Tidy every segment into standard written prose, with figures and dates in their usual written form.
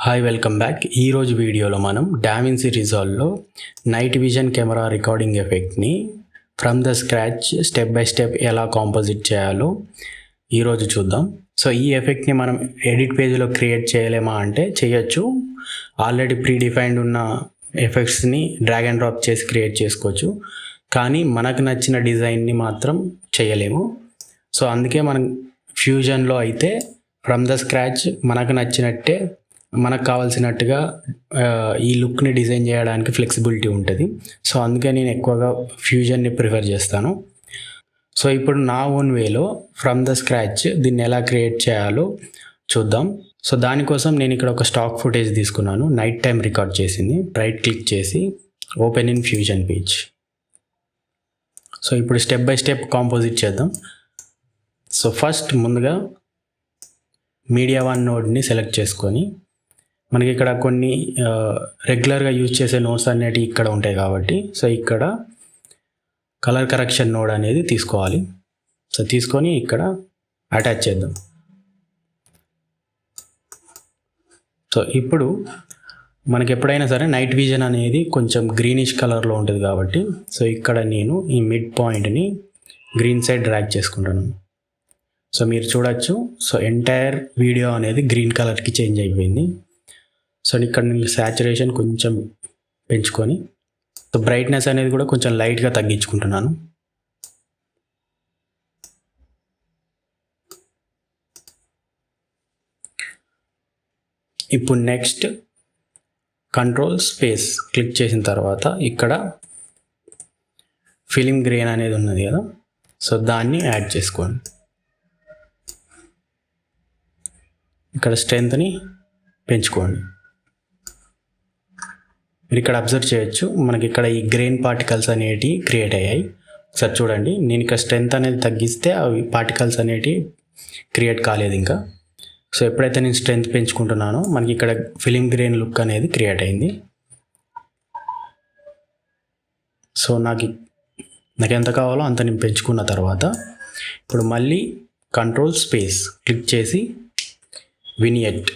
Hi welcome back. ఈరోజు వీడియోలో మనం డావిన్సీ రిజాల్వ్లో నైట్ విజన్ కెమెరా రికార్డింగ్ ఎఫెక్ట్ని from the scratch step by step ఎలా కాంపోజిట్ చేయాలో ఈరోజు చూద్దాం. సో ఈ ఎఫెక్ట్ని మనం ఎడిట్ పేజ్లో క్రియేట్ చేయలేమా అంటే చేయొచ్చు. ఆల్రెడీ ప్రీ డిఫైన్డ్ ఉన్న ఎఫెక్ట్స్ని డ్రాగ్ అండ్ డ్రాప్ చేసి క్రియేట్ చేసుకోవచ్చు, కానీ మనకు నచ్చిన డిజైన్ని మాత్రం చేయలేము. సో అందుకే మనం ఫ్యూజన్లో అయితే ఫ్రమ్ ద స్క్రాచ్ మనకు నచ్చినట్టే మనకు కావాల్సినట్టుగా ఈ లుక్ని డిజైన్ చేయడానికి ఫ్లెక్సిబిలిటీ ఉంటుంది. సో అందుకే నేను ఎక్కువగా ఫ్యూజన్ని ప్రిఫర్ చేస్తాను. సో ఇప్పుడు నా ఓన్ వేలో ఫ్రమ్ ద స్క్రాచ్ దీన్ని ఎలా క్రియేట్ చేయాలో చూద్దాం. సో దానికోసం నేను ఇక్కడ ఒక స్టాక్ ఫుటేజ్ తీసుకున్నాను, నైట్ టైం రికార్డ్ చేసింది. రైట్ క్లిక్ చేసి open in fusion page. So ఇప్పుడు స్టెప్ బై స్టెప్ కాంపోజిట్ చేద్దాం. సో ఫస్ట్ ముందుగా మీడియా వన్ నోడ్ని సెలెక్ట్ చేసుకొని, మనకి ఇక్కడ కొన్ని రెగ్యులర్గా యూజ్ చేసే నోడ్స్ అనేవి ఇక్కడ ఉంటాయి కాబట్టి, సో ఇక్కడ కలర్ కరెక్షన్ నోడ్ అనేది తీసుకోవాలి. సో తీసుకొని ఇక్కడ అటాచ్ చేద్దాం. సో ఇప్పుడు మనకి ఎప్పుడైనా సరే నైట్ విజన్ అనేది కొంచెం గ్రీనిష్ కలర్లో ఉంటుంది కాబట్టి, సో ఇక్కడ నేను ఈ మిడ్ పాయింట్ని గ్రీన్ సైడ్ డ్రాగ్ చేసుకుంటాను. సో మీరు చూడొచ్చు, సో ఎంటైర్ వీడియో అనేది గ్రీన్ కలర్కి చేంజ్ అయిపోయింది. సో ఇక్కడ నేను సాచురేషన్ కొంచెం పెంచుకొని, సో బ్రైట్నెస్ అనేది కూడా కొంచెం లైట్గా తగ్గించుకుంటున్నాను. ఇప్పుడు నెక్స్ట్ కంట్రోల్ స్పేస్ క్లిక్ చేసిన తర్వాత ఇక్కడ ఫిలిం గ్రెయిన్ అనేది ఉన్నది కదా, సో దాన్ని యాడ్ చేసుకోండి. ఇక్కడ స్ట్రెంత్ని పెంచుకోండి. మీరు ఇక్కడ అబ్జర్వ్ చేయొచ్చు, మనకి ఇక్కడ ఈ గ్రెయిన్ పార్టికల్స్ అనేటివి క్రియేట్ అయ్యాయి. ఒకసారి చూడండి, నేను ఇక్కడ స్ట్రెంత్ అనేది తగ్గిస్తే అవి పార్టికల్స్ అనేటివి క్రియేట్ కాలేదు ఇంకా. సో ఎప్పుడైతే నేను స్ట్రెంత్ పెంచుకుంటున్నానో మనకి ఇక్కడ ఫిలిం గ్రెయిన్ లుక్ అనేది క్రియేట్ అయింది. సో నాకు ఎంత కావాలో అంత నేను పెంచుకున్న తర్వాత ఇప్పుడు మళ్ళీ కంట్రోల్ స్పేస్ క్లిక్ చేసి వినియట్,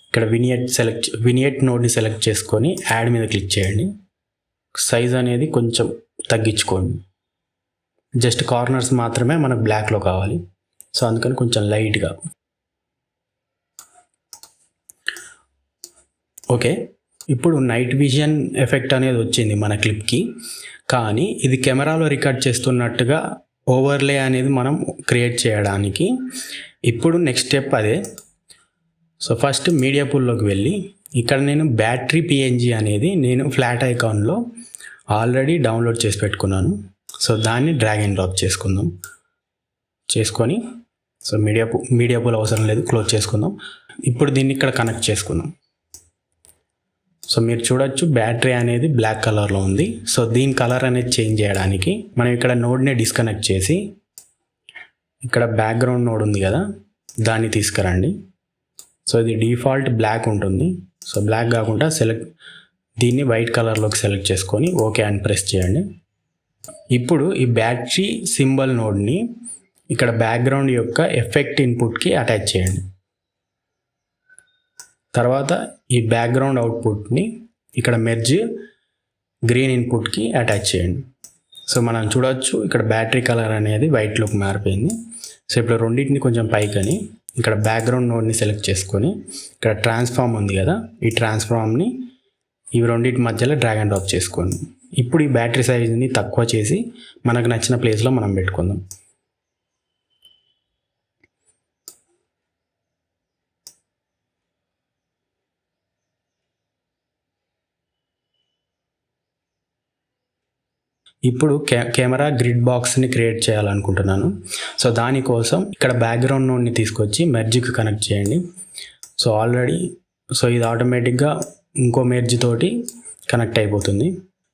ఇక్కడ వినియట్ నోడ్ని సెలెక్ట్ చేసుకొని యాడ్ మీద క్లిక్ చేయండి. సైజ్ అనేది కొంచెం తగ్గించుకోండి, జస్ట్ కార్నర్స్ మాత్రమే మనకు బ్లాక్లో కావాలి. సో అందుకని కొంచెం లైట్గా. ఓకే, ఇప్పుడు నైట్ విజన్ ఎఫెక్ట్ అనేది వచ్చింది మన క్లిప్కి, కానీ ఇది కెమెరాలో రికార్డ్ చేస్తున్నట్టుగా ఓవర్లే అనేది మనం క్రియేట్ చేయడానికి ఇప్పుడు నెక్స్ట్ స్టెప్ అదే. సో ఫస్ట్ మీడియా పూల్లోకి వెళ్ళి ఇక్కడ నేను బ్యాటరీ పిఎన్జీ అనేది నేను ఫ్లాట్ ఐకాన్లో ఆల్రెడీ డౌన్లోడ్ చేసి పెట్టుకున్నాను. సో దాన్ని డ్రాగ్ అండ్ డ్రాప్ చేసుకొని సో మీడియా పూల్ అవసరం లేదు, క్లోజ్ చేసుకుందాం. ఇప్పుడు దీన్ని ఇక్కడ కనెక్ట్ చేసుకుందాం. సో మీరు చూడొచ్చు బ్యాటరీ అనేది బ్లాక్ కలర్లో ఉంది. సో దీని కలర్ అనేది చేంజ్ చేయడానికి మనం ఇక్కడ నోడ్ని డిస్కనెక్ట్ చేసి ఇక్కడ బ్యాక్గ్రౌండ్ నోడ్ ఉంది కదా, దాన్ని తీసుకురండి. సో ఇది డిఫాల్ట్ బ్లాక్ ఉంటుంది. సో బ్లాక్ కాకుండా దీన్ని వైట్ కలర్లోకి సెలెక్ట్ చేసుకొని ఓకే అని ప్రెస్ చేయండి. ఇప్పుడు ఈ బ్యాటరీ సింబల్ నోడ్ని ఇక్కడ బ్యాక్గ్రౌండ్ యొక్క ఎఫెక్ట్ ఇన్పుట్కి అటాచ్ చేయండి. తర్వాత ఈ బ్యాక్గ్రౌండ్ అవుట్పుట్ని ఇక్కడ మెర్జ్ గ్రీన్ ఇన్పుట్కి అటాచ్ చేయండి. సో మనం చూడవచ్చు ఇక్కడ బ్యాటరీ కలర్ అనేది వైట్లోకి మారిపోయింది. సో ఇప్పుడు రెండింటిని కొంచెం పైకని ఇక్కడ బ్యాక్గ్రౌండ్ నోడ్ని సెలెక్ట్ చేసుకొని ఇక్కడ ట్రాన్స్ఫార్మ్ ఉంది కదా, ఈ ట్రాన్స్ఫార్మ్ని ఇవి రెండింటి మధ్యలో డ్రాగ్ అండ్ డ్రాప్ చేసుకోండి. ఇప్పుడు ఈ బ్యాటరీ సైజ్ని తక్కువ చేసి మనకు నచ్చిన ప్లేస్లో మనం పెట్టుకుందాం. ఇప్పుడు కెమెరా గ్రిడ్ బాక్స్ని క్రియేట్ చేయాలనుకుంటున్నాను. సో దానికోసం ఇక్కడ బ్యాక్గ్రౌండ్ నోడ్ని తీసుకొచ్చి మెర్జ్కి కనెక్ట్ చేయండి. సో ఇది ఆటోమేటిక్గా ఇంకో మెర్జ్ తోటి కనెక్ట్ అయిపోతుంది.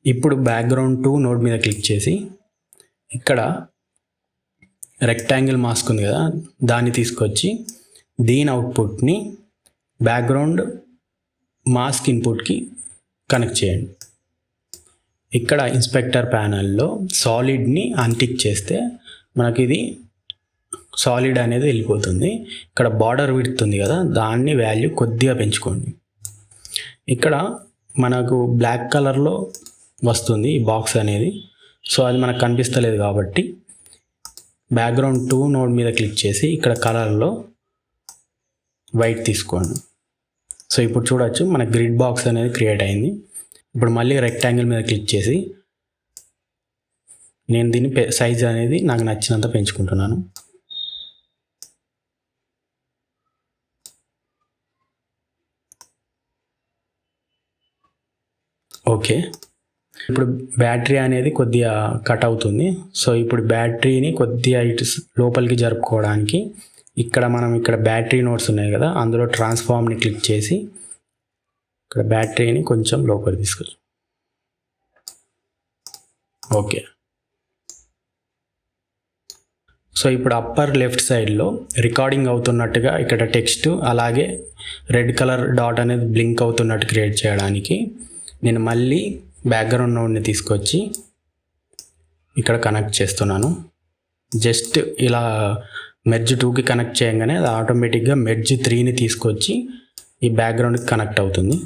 ఇప్పుడు బ్యాక్గ్రౌండ్ 2 నోడ్ మీద క్లిక్ చేసి ఇక్కడ రెక్టాంగిల్ మాస్క్ ఉంది కదా, దాన్ని తీసుకొచ్చి దీని అవుట్పుట్ని బ్యాక్గ్రౌండ్ మాస్క్ ఇన్పుట్కి కనెక్ట్ చేయండి. ఇక్కడ ఇన్స్పెక్టర్ ప్యానల్లో సాలిడ్ని అన్టిక్ చేస్తే మనకి ఇది సాలిడ్ అనేది వెళ్ళిపోతుంది. ఇక్కడ బార్డర్ విడ్త్ ఉంది కదా, దాన్ని వాల్యూ కొద్దిగా పెంచుకోండి. ఇక్కడ మనకు బ్లాక్ కలర్లో వస్తుంది ఈ బాక్స్ అనేది, సో అది మనకు కనిపిస్తలేదు కాబట్టి బ్యాక్గ్రౌండ్ 2 నోడ్ మీద క్లిక్ చేసి ఇక్కడ కలర్లో వైట్ తీసుకోండి. సో ఇప్పుడు చూడొచ్చు మన గ్రిడ్ బాక్స్ అనేది క్రియేట్ అయింది. ఇప్పుడు మళ్ళీ రెక్టాంగిల్ మీద క్లిక్ చేసి నేను దీన్ని సైజ్ అనేది నాకు నచ్చినంత పెంచుకుంటున్నాను. ఓకే, ఇప్పుడు బ్యాటరీ అనేది కొద్దిగా కట్ అవుతుంది. సో ఇప్పుడు బ్యాటరీని కొద్దిగా ఇటు లోపలికి జరుపుకోవడానికి ఇక్కడ బ్యాటరీ నోట్స్ ఉన్నాయి కదా, అందులో ట్రాన్స్ఫార్మ్ని క్లిక్ చేసి ఇక్కడ బ్యాటరీని కొంచెం లోపలికి తీసుకెళ్ళి. ఓకే, సో ఇప్పుడు అప్పర్ లెఫ్ట్ సైడ్లో రికార్డింగ్ అవుతున్నట్టుగా ఇక్కడ టెక్స్ట్ అలాగే రెడ్ కలర్ డాట్ అనేది బ్లింక్ అవుతున్నట్టు క్రియేట్ చేయడానికి నేను మళ్ళీ బ్యాక్గ్రౌండ్ నోడ్ని తీసుకొచ్చి ఇక్కడ కనెక్ట్ చేస్తున్నాను. జస్ట్ ఇలా మెర్జ్ 2కి కనెక్ట్ చేయగానే అది ఆటోమేటిక్గా మెర్జ్ 3ని తీసుకొచ్చి ఈ బ్యాక్గ్రౌండ్కి కనెక్ట్ అవుతుంది.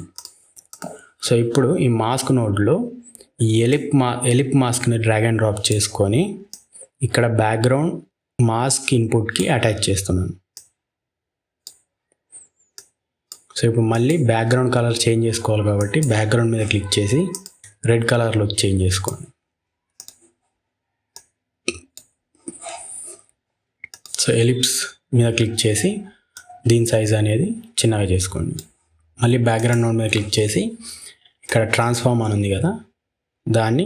సో ఇప్పుడు ఈ మాస్క్ నోడ్లో ఈ ఎలిప్ మాస్క్ని డ్రాగ్ అండ్ డ్రాప్ చేసుకొని ఇక్కడ బ్యాక్గ్రౌండ్ మాస్క్ ఇన్పుట్కి అటాచ్ చేస్తున్నాను. సో ఇప్పుడు మళ్ళీ బ్యాక్గ్రౌండ్ కలర్ చేంజ్ చేసుకోవాలి కాబట్టి బ్యాక్గ్రౌండ్ మీద క్లిక్ చేసి రెడ్ కలర్లోకి చేంజ్ చేసుకోండి. సో ఎలిప్స్ మీద క్లిక్ చేసి దీని సైజ్ అనేది చిన్నగా చేసుకోండి. మళ్ళీ బ్యాక్గ్రౌండ్ నోడ్ మీద క్లిక్ చేసి ఇక్కడ ట్రాన్స్ఫార్మ్ అని ఉంది కదా, దాన్ని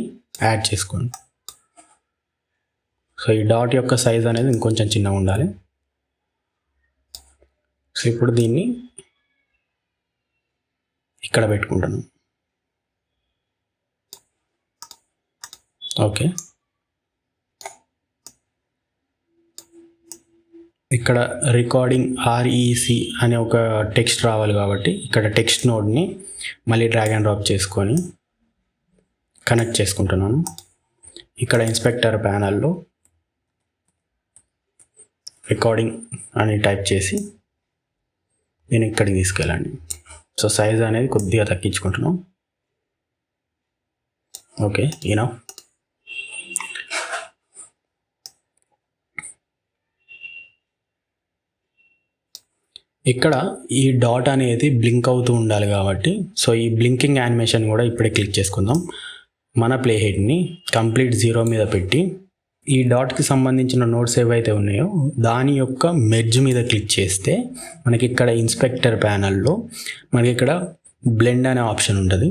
యాడ్ చేసుకోండి. సో ఈ డాట్ యొక్క సైజ్ అనేది ఇంకొంచెం చిన్నగా ఉండాలి. సో ఇప్పుడు దీన్ని ఇక్కడ పెట్టుకుంటాను. ఓకే, ఇక్కడ రికార్డింగ్ REC అనే ఒక టెక్స్ట్ రావాలి కాబట్టి ఇక్కడ టెక్స్ట్ నోడ్ని మళ్ళీ డ్రాగ్ అండ్ డ్రాప్ చేసుకొని కనెక్ట్ చేసుకుంటున్నాను. ఇక్కడ ఇన్స్పెక్టర్ ప్యానల్లో రికార్డింగ్ అని టైప్ చేసి నేను ఇక్కడికి తీసుకెళ్ళండి. సో సైజ్ అనేది కొద్దిగా తగ్గించుకుంటున్నాం. ఓకే, ఈనా ఇక్కడ ఈ డాట్ అనేది బ్లింక్ అవుతూ ఉండాలి కాబట్టి సో ఈ బ్లింకింగ్ యానిమేషన్ కూడా ఇప్పుడే క్లిక్ చేసుకుందాం. మన ప్లే హెడ్ని కంప్లీట్ 0 మీద పెట్టి ఈ డాట్కి సంబంధించిన నోట్స్ ఏవైతే ఉన్నాయో దాని యొక్క మెర్జ్ మీద క్లిక్ చేస్తే మనకి ఇక్కడ ఇన్స్పెక్టర్ ప్యానల్లో మనకి ఇక్కడ బ్లెండ్ అనే ఆప్షన్ ఉంటుంది.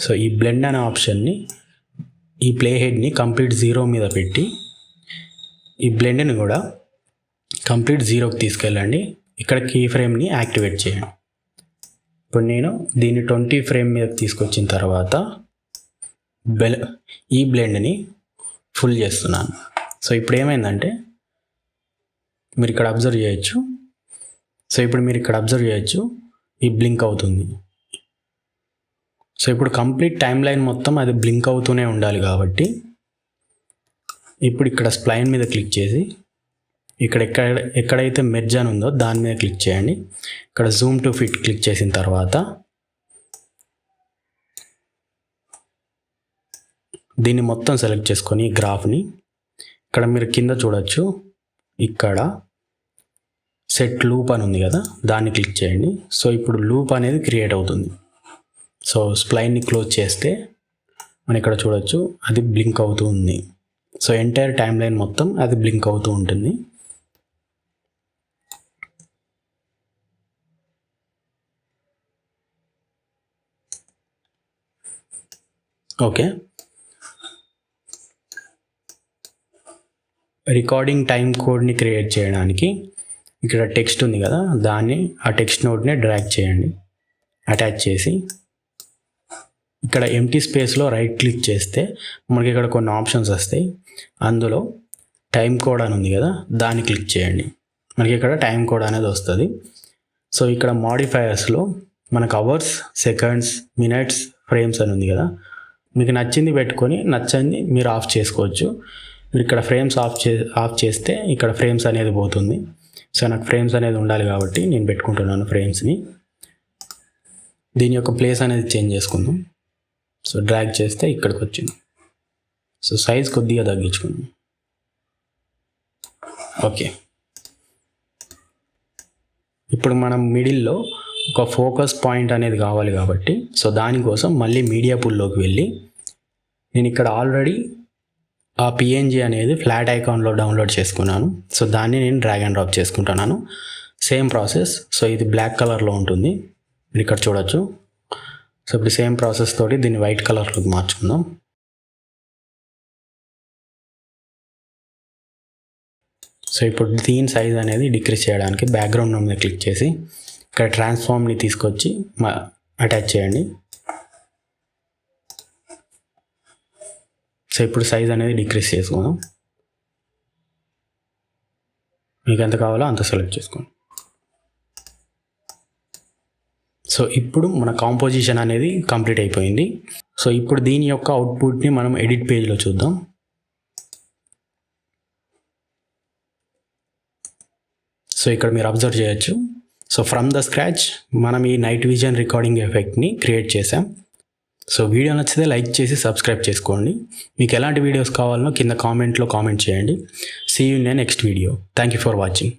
సో ఈ బ్లెండ్ అనే ఆప్షన్ని ఈ ప్లే హెడ్ని కంప్లీట్ 0 మీద పెట్టి ఈ బ్లెండ్ని కూడా కంప్లీట్ 0కి తీసుకెళ్ళండి. ఇక్కడ కీ ఫ్రేమ్ని యాక్టివేట్ చేయండి. ఇప్పుడు నేను దీన్ని 20 ఫ్రేమ్ మీద తీసుకొచ్చిన తర్వాత ఈ బ్లెండ్ని ఫుల్ చేస్తున్నాను. సో ఇప్పుడు ఏమైందంటే మీరు ఇక్కడ అబ్జర్వ్ చేయొచ్చు. సో ఇప్పుడు మీరు ఇక్కడ అబ్జర్వ్ చేయొచ్చు ఈ బ్లింక్ అవుతుంది. సో ఇప్పుడు కంప్లీట్ టైం లైన్ మొత్తం అది బ్లింక్ అవుతూనే ఉండాలి కాబట్టి ఇప్పుడు ఇక్కడ స్ప్లైన్ మీద క్లిక్ చేసి ఎక్కడైతే మెర్జ్ అని ఉందో దాని మీద క్లిక్ చేయండి. ఇక్కడ జూమ్ టు ఫిట్ క్లిక్ చేసిన తర్వాత దీన్ని మొత్తం సెలెక్ట్ చేసుకొని ఈ గ్రాఫ్ని ఇక్కడ మీరు కింద చూడొచ్చు. ఇక్కడ సెట్ లూప్ అని ఉంది కదా, దాన్ని క్లిక్ చేయండి. సో ఇప్పుడు లూప్ అనేది క్రియేట్ అవుతుంది. సో స్ప్లైన్ని క్లోజ్ చేస్తే మనం ఇక్కడ చూడొచ్చు అది బ్లింక్ అవుతూ ఉంది. సో ఎంటైర్ టైం లైన్ మొత్తం అది బ్లింక్ అవుతూ ఉంటుంది. ఓకే, రికార్డింగ్ టైం కోడ్ని క్రియేట్ చేయడానికి ఇక్కడ టెక్స్ట్ ఉంది కదా, దాన్ని ఆ టెక్స్ట్ నోట్ని డ్రాగ్ చేయండి. అటాచ్ చేసి ఇక్కడ ఎంటీ స్పేస్లో రైట్ క్లిక్ చేస్తే మనకి ఇక్కడ కొన్ని ఆప్షన్స్ వస్తాయి. అందులో టైం కోడ్ అని ఉంది కదా, దాన్ని క్లిక్ చేయండి. మనకి ఇక్కడ టైం కోడ్ అనేది వస్తుంది. సో ఇక్కడ మాడిఫైయర్స్లో మనకు అవర్స్, సెకండ్స్, మినిట్స్, ఫ్రేమ్స్ అని ఉంది కదా, మీకు నచ్చింది పెట్టుకొని నచ్చంది మీరు ఆఫ్ చేసుకోవచ్చు. మీరు ఇక్కడ ఫ్రేమ్స్ ఆఫ్ చేస్తే ఇక్కడ ఫ్రేమ్స్ అనేది పోతుంది. సో నాకు ఫ్రేమ్స్ అనేది ఉండాలి కాబట్టి నేను పెట్టుకుంటున్నాను ఫ్రేమ్స్ని. దీని యొక్క ప్లేస్ అనేది చేంజ్ చేసుకుందాం. సో డ్రాగ్ చేస్తే ఇక్కడికి వచ్చింది. సో సైజ్ కొద్దిగా తగ్గించుకుందాం. ఓకే, ఇప్పుడు మనం మిడిల్లో ఒక ఫోకస్ పాయింట్ అనేది కావాలి కాబట్టి సో దానికోసం మళ్ళీ మీడియా పూల్లోకి వెళ్ళి నేను ఇక్కడ ఆల్రెడీ ఆ పిఎన్జీ అనేది ఫ్లాట్ ఐకాన్లో డౌన్లోడ్ చేసుకున్నాను. సో దాన్ని నేను డ్రాగ్ అండ్ డ్రాప్ చేసుకుంటున్నాను. Same process. సో ఇది బ్లాక్ కలర్లో ఉంటుంది, మీరు ఇక్కడ చూడొచ్చు. సో ఇప్పుడు సేమ్ ప్రాసెస్ తోటి దీన్ని వైట్ కలర్లోకి మార్చుకుందాం. సో ఇప్పుడు దీని సైజ్ అనేది డిక్రీజ్ చేయడానికి బ్యాక్గ్రౌండ్ మీద క్లిక్ చేసి ఇక్కడ ట్రాన్స్ఫార్మ్ని తీసుకొచ్చి అటాచ్ చేయండి. సో ఇప్పుడు సైజ్ అనేది డిక్రీజ్ చేసుకుందాం. మీకు ఎంత కావాలో అంత సెలెక్ట్ చేసుకోండి. సో ఇప్పుడు మన కాంపోజిషన్ అనేది కంప్లీట్ అయిపోయింది. సో ఇప్పుడు దీని యొక్క అవుట్పుట్ని మనం ఎడిట్ పేజ్లో చూద్దాం. సో ఇక్కడ మీరు అబ్జర్వ్ చేయొచ్చు. సో ఫ్రమ్ ద స్క్రాచ్ మనం ఈ నైట్ విజన్ రికార్డింగ్ ఎఫెక్ట్ని క్రియేట్ చేసాం. సో వీడియో నచ్చితే లైక్ చేసి సబ్స్క్రైబ్ చేసుకోండి. మీకు ఎలాంటి వీడియోస్ కావాలనో కింద కామెంట్లో కామెంట్ చేయండి. See you in next video. Thank you for watching.